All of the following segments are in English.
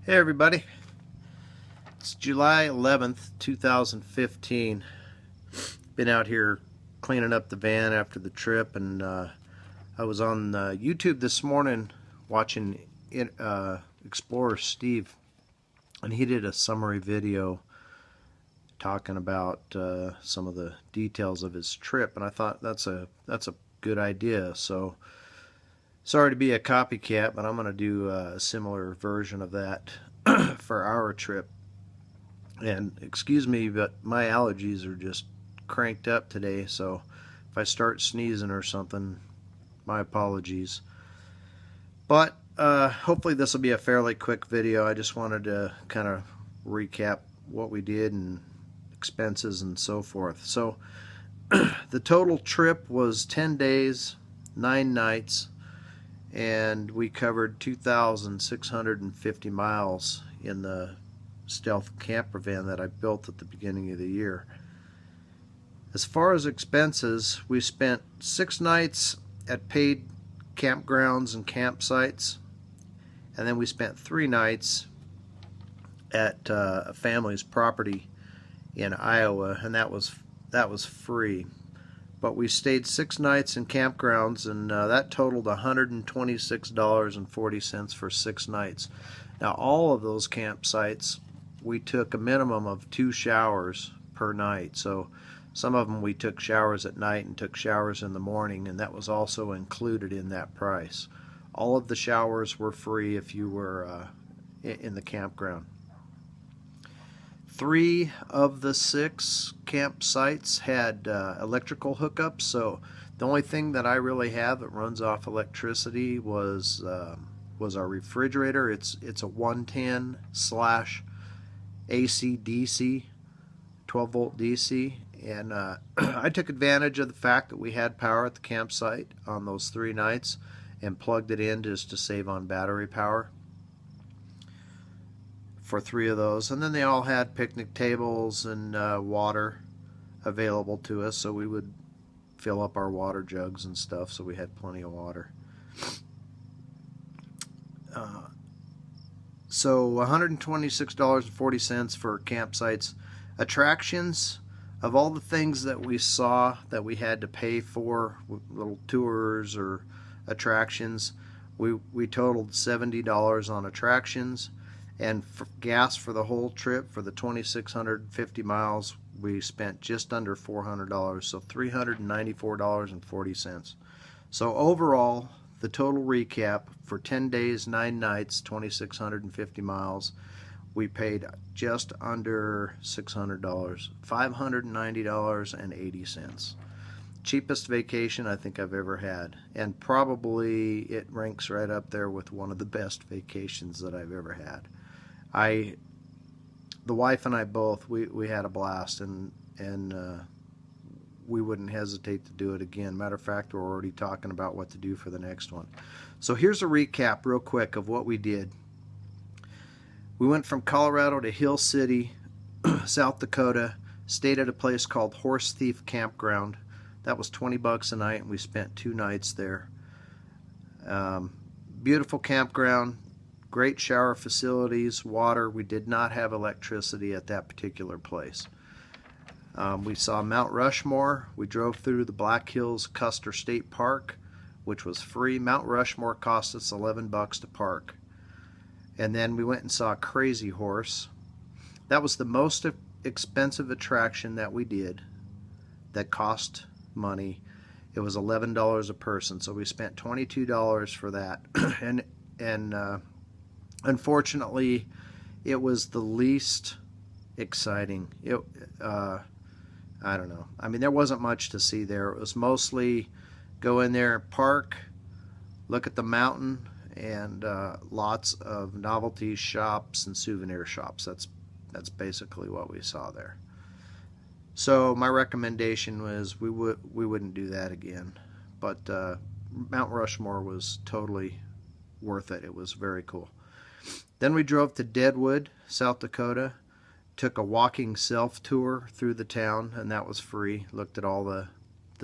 Hey everybody, it's July 11th, 2015. Been out here cleaning up the van after the trip, and I was on YouTube this morning watching Explorer Steve, and he did a summary video talking about some of the details of his trip, and I thought that's a good idea. So sorry to be a copycat, but I'm going to do a similar version of that for our trip. And excuse me, but my allergies are just cranked up today, so if I start sneezing or something, my apologies. But hopefully this will be a fairly quick video. I just wanted to kind of recap what we did and expenses and so forth. So the total trip was 10 days, 9 nights, and we covered 2,650 miles in the stealth camper van that I built at the beginning of the year. As far as expenses, we spent 6 nights at paid campgrounds and campsites, and then we spent 3 nights at a family's property in Iowa, and that was free. But we stayed 6 nights in campgrounds, and that totaled $126.40 for 6 nights. Now, all of those campsites, we took a minimum of 2 showers per night. So some of them we took showers at night and took showers in the morning, and that was also included in that price. All of the showers were free if you were in the campground. 3 of the 6 campsites had electrical hookups, so the only thing that I really have that runs off electricity was our refrigerator. It's a 110/AC/DC, 12 volt DC, and I took advantage of the fact that we had power at the campsite on those 3 nights and plugged it in just to save on battery power for 3 of those. And then they all had picnic tables and water available to us, so we would fill up our water jugs and stuff, so we had plenty of water. So $126.40 for campsites. Attractions, of all the things that we saw that we had to pay for, little tours or attractions, we totaled $70 on attractions. And for gas for the whole trip, for the 2,650 miles, we spent just under $400, so $394.40. So overall, the total recap for 10 days, 9 nights, 2,650 miles, we paid just under $600, $590.80. Cheapest vacation I think I've ever had, and probably it ranks right up there with one of the best vacations that I've ever had. The wife and I both, we had a blast, and we wouldn't hesitate to do it again. Matter of fact, we're already talking about what to do for the next one. So here's a recap real quick of what we did. We went from Colorado to Hill City, South Dakota, stayed at a place called Horse Thief Campground. That was $20 a night, and we spent 2 nights there. Beautiful campground, great shower facilities, water. We did not have electricity at that particular place. We saw Mount Rushmore. We drove through the Black Hills Custer State Park, which was free. Mount Rushmore cost us $11 to park. And then we went and saw Crazy Horse. That was the most expensive attraction that we did that cost money. It was $11 a person, so we spent $22 for that. and unfortunately, it was the least exciting. I don't know. I mean, there wasn't much to see there. It was mostly go in there, park, look at the mountain, and lots of novelty shops and souvenir shops. That's basically what we saw there. So my recommendation was we wouldn't do that again. But Mount Rushmore was totally worth it. It was very cool. Then we drove to Deadwood, South Dakota. Took a walking self-tour through the town, and that was free. Looked at all the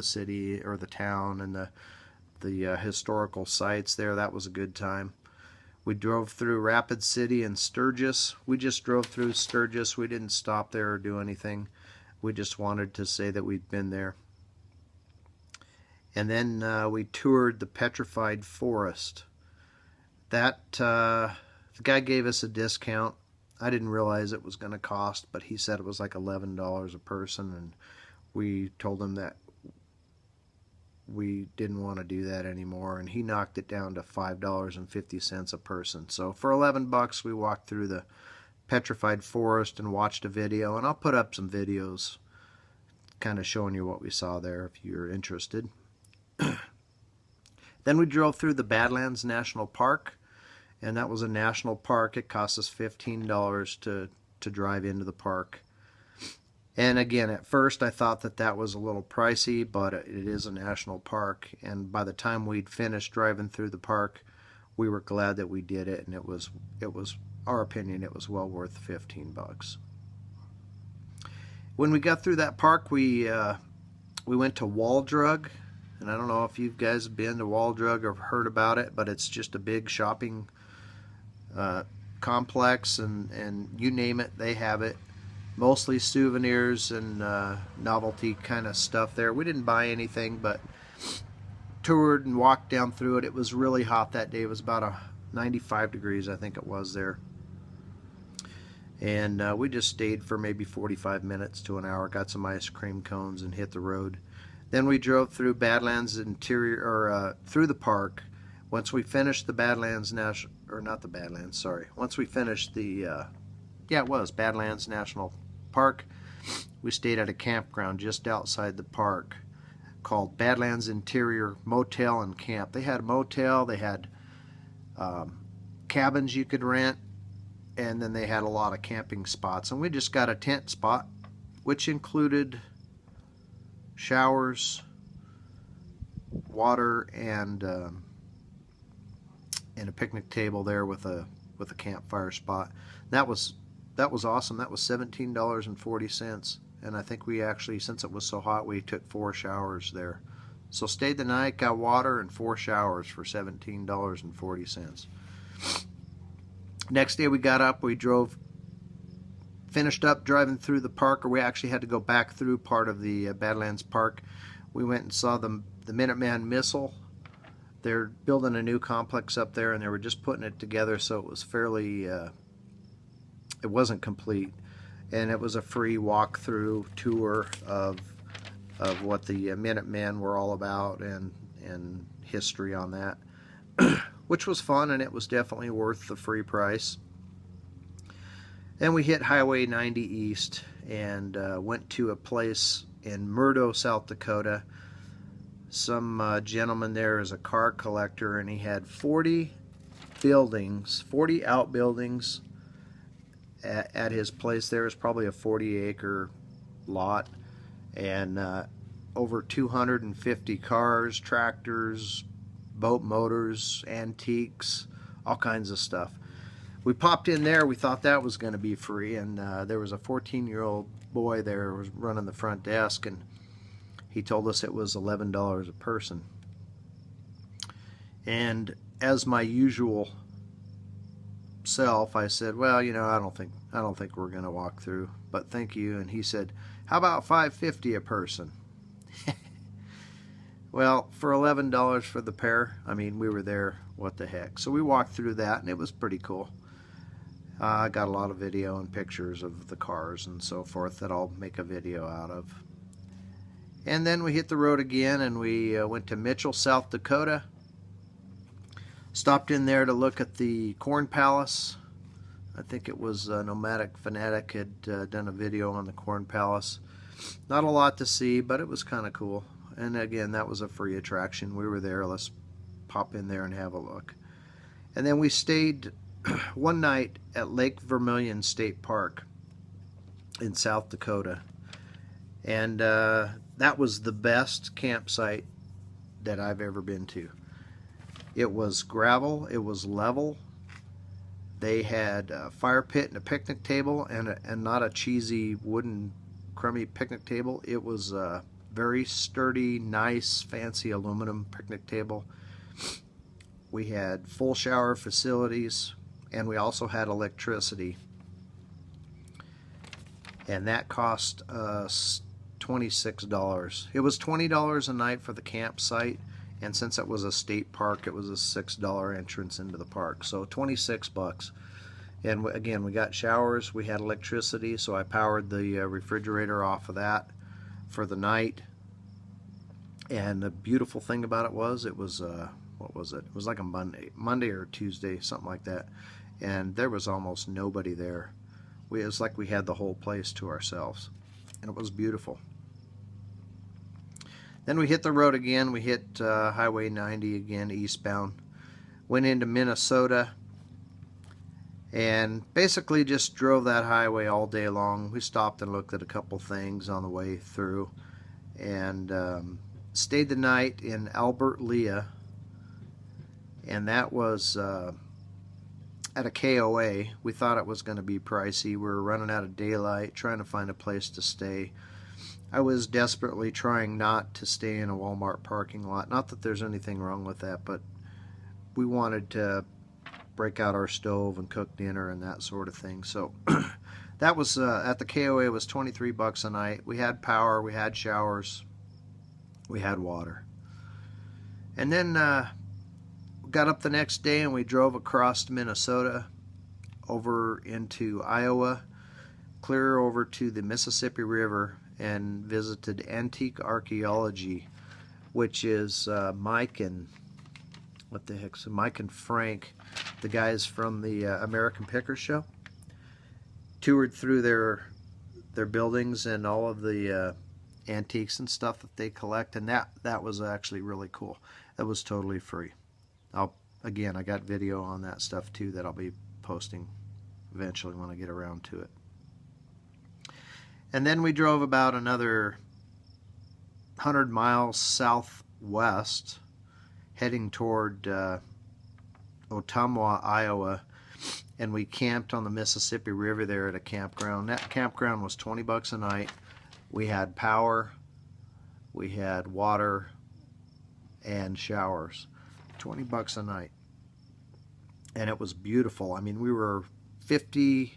city or the town and the historical sites there. That was a good time. We drove through Rapid City and Sturgis. We just drove through Sturgis. We didn't stop there or do anything. We just wanted to say that we'd been there. And then we toured the Petrified Forest. That the guy gave us a discount. I didn't realize it was going to cost, but he said it was like $11 a person, and we told him that we didn't want to do that anymore, and he knocked it down to $5.50 a person. So for $11 we walked through the Petrified Forest and watched a video, and I'll put up some videos kind of showing you what we saw there if you're interested. Then we drove through the Badlands National Park, and that was a national park. It cost us $15 to drive into the park. And again, at first I thought that that was a little pricey, but it is a national park, and by the time we'd finished driving through the park, we were glad that we did it, and it was our opinion, it was well worth $15. When we got through that park, we went to Waldrug, and I don't know if you guys have been to Waldrug or heard about it, but it's just a big shopping complex, and you name it, they have it. Mostly souvenirs and novelty kind of stuff there. We didn't buy anything, but toured and walked down through it. It was really hot that day. It was about 95 degrees, I think it was there. And we just stayed for maybe 45 minutes to an hour, got some ice cream cones, and hit the road. Then we drove through Badlands interior, or through the park. Once we finished the Badlands National, or not the Badlands, sorry. Once we finished the, yeah, it was Badlands National Park, we stayed at a campground just outside the park called Badlands Interior Motel and Camp. They had a motel, they had cabins you could rent, and then they had a lot of camping spots. And we just got a tent spot, which included showers, water, and a picnic table there with a campfire spot. That was awesome. That was $17.40, and I think we actually, since it was so hot, we took 4 showers there. So stayed the night, got water and 4 showers for $17.40. Next day we got up, we finished up driving through the park, or we actually had to go back through part of the Badlands Park. We went and saw the Minuteman missile. They're building a new complex up there, and they were just putting it together, so it was fairly it wasn't complete, and it was a free walkthrough tour of what the Minutemen were all about, and history on that, which was fun, and it was definitely worth the free price. Then we hit Highway 90 East and went to a place in Murdo, South Dakota. Some gentleman there is a car collector, and he had 40 buildings, 40 outbuildings at his place. There is probably a 40-acre lot, and over 250 cars, tractors, boat motors, antiques, all kinds of stuff. We popped in there. We thought that was going to be free, and there was a 14-year-old boy there who was running the front desk, and he told us it was $11 a person. And as my usual self, I said, well, you know, I don't think we're going to walk through, but thank you. And he said, how about $5.50 a person? Well, for $11 for the pair, I mean, we were there, what the heck. So we walked through that, and it was pretty cool. I got a lot of video and pictures of the cars and so forth that I'll make a video out of. And then we hit the road again, and we went to Mitchell, South Dakota. Stopped in there to look at the Corn Palace. I think it was Nomadic Fanatic had done a video on the Corn Palace. Not a lot to see, but it was kind of cool. And again, that was a free attraction. We were there. Let's pop in there and have a look. And then we stayed one night at Lake Vermilion State Park in South Dakota. And that was the best campsite that I've ever been to. It was gravel, it was level. They had a fire pit and a picnic table, and not a cheesy wooden crummy picnic table. It was a very sturdy, nice, fancy aluminum picnic table. We had full shower facilities, and we also had electricity. And that cost us $26. It was $20 a night for the campsite, and since it was a state park, it was a $6 entrance into the park, so 26 bucks. And again, we got showers, we had electricity, so I powered the refrigerator off of that for the night. And the beautiful thing about it was what was it? It was like a Monday or Tuesday, something like that. And there was almost nobody there. It was like we had the whole place to ourselves. And it was beautiful. Then we hit the road again. We hit Highway 90 again, eastbound. Went into Minnesota. And basically just drove that highway all day long. We stopped and looked at a couple things on the way through. And stayed the night in Albert, Lea. And that was at a KOA. We thought it was going to be pricey. We were running out of daylight, trying to find a place to stay. I was desperately trying not to stay in a Walmart parking lot. Not that there's anything wrong with that, but we wanted to break out our stove and cook dinner and that sort of thing. So that was at the KOA. It was 23 bucks a night. We had power, we had showers, we had water. And then got up the next day and we drove across Minnesota over into Iowa, clear over to the Mississippi River, and visited Antique Archaeology, which is Mike and Mike and Frank, the guys from the American Picker Show, toured through their buildings and all of the antiques and stuff that they collect, and that was actually really cool. That was totally free. Again, I got video on that stuff too that I'll be posting eventually when I get around to it. And then we drove about another 100 miles southwest, heading toward Ottumwa, Iowa, and we camped on the Mississippi River there at a campground. That campground was 20 bucks a night. We had power, we had water, and showers. 20 bucks a night. And it was beautiful. I mean, we were 50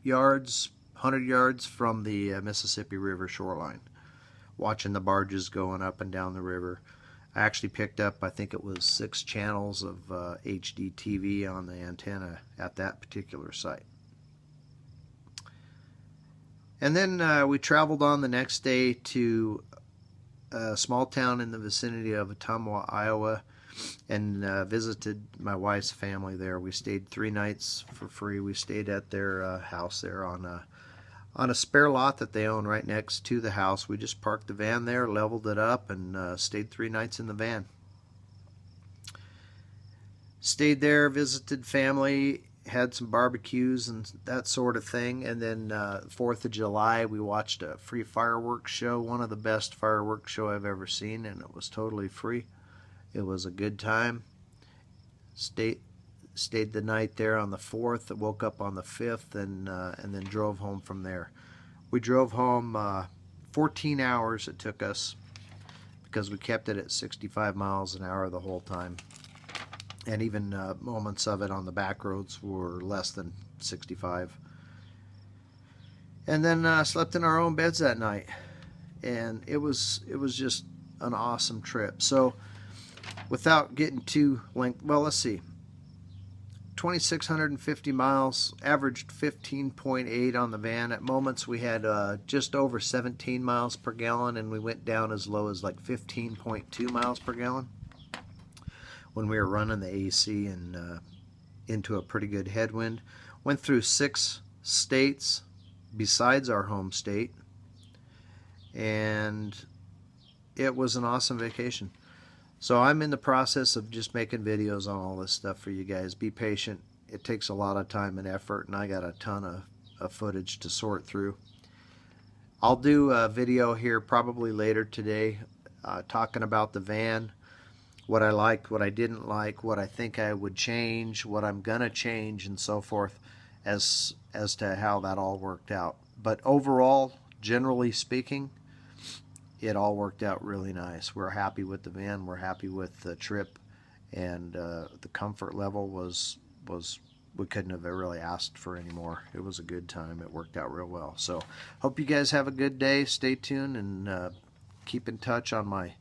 yards, 100 yards from the Mississippi River shoreline, watching the barges going up and down the river. I actually picked up, I think it was 6 channels of HD TV on the antenna at that particular site. And then we traveled on the next day to a small town in the vicinity of Ottumwa, Iowa, and visited my wife's family there. We stayed 3 nights for free. We stayed at their house there on a spare lot that they own right next to the house. We just parked the van there, leveled it up, and stayed 3 nights in the van. Stayed there, visited family, had some barbecues and that sort of thing. And then 4th of July, we watched a free fireworks show, one of the best fireworks show I've ever seen, and it was totally free. It was a good time. Stayed the night there on the 4th, woke up on the 5th, and then drove home from there. We drove home 14 hours it took us, because we kept it at 65 miles an hour the whole time. And even moments of it on the back roads were less than 65. And then slept in our own beds that night. And it was just an awesome trip. So without getting too length, well, let's see. 2,650 miles, averaged 15.8 on the van. At moments we had just over 17 miles per gallon, and we went down as low as like 15.2 miles per gallon when we were running the AC and into a pretty good headwind. Went through 6 states besides our home state, and it was an awesome vacation. So I'm in the process of just making videos on all this stuff for you guys. Be patient. It takes a lot of time and effort, and I got a ton of footage to sort through. I'll do a video here probably later today talking about the van, what I liked, what I didn't like, what I think I would change, what I'm going to change, and so forth, as to how that all worked out. But overall, generally speaking, it all worked out really nice. We're happy with the van. We're happy with the trip. and the comfort level was we couldn't have really asked for any more. It was a good time. It worked out real well. So hope you guys have a good day. Stay tuned and keep in touch on my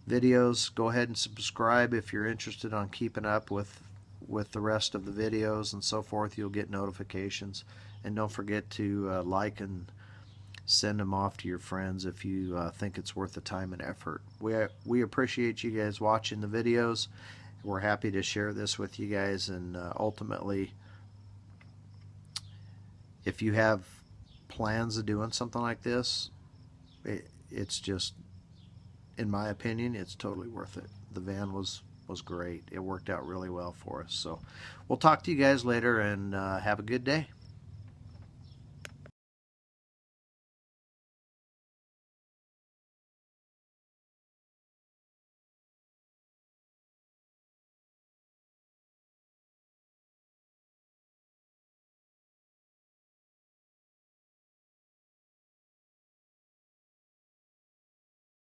videos. Go ahead and subscribe if you're interested on keeping up with the rest of the videos and so forth. You'll get notifications, and don't forget to like and send them off to your friends if you think it's worth the time and effort. We appreciate you guys watching the videos. We're happy to share this with you guys, and ultimately, if you have plans of doing something like this, it's just, in my opinion, it's totally worth it. The van was great. It worked out really well for us. So we'll talk to you guys later, and have a good day.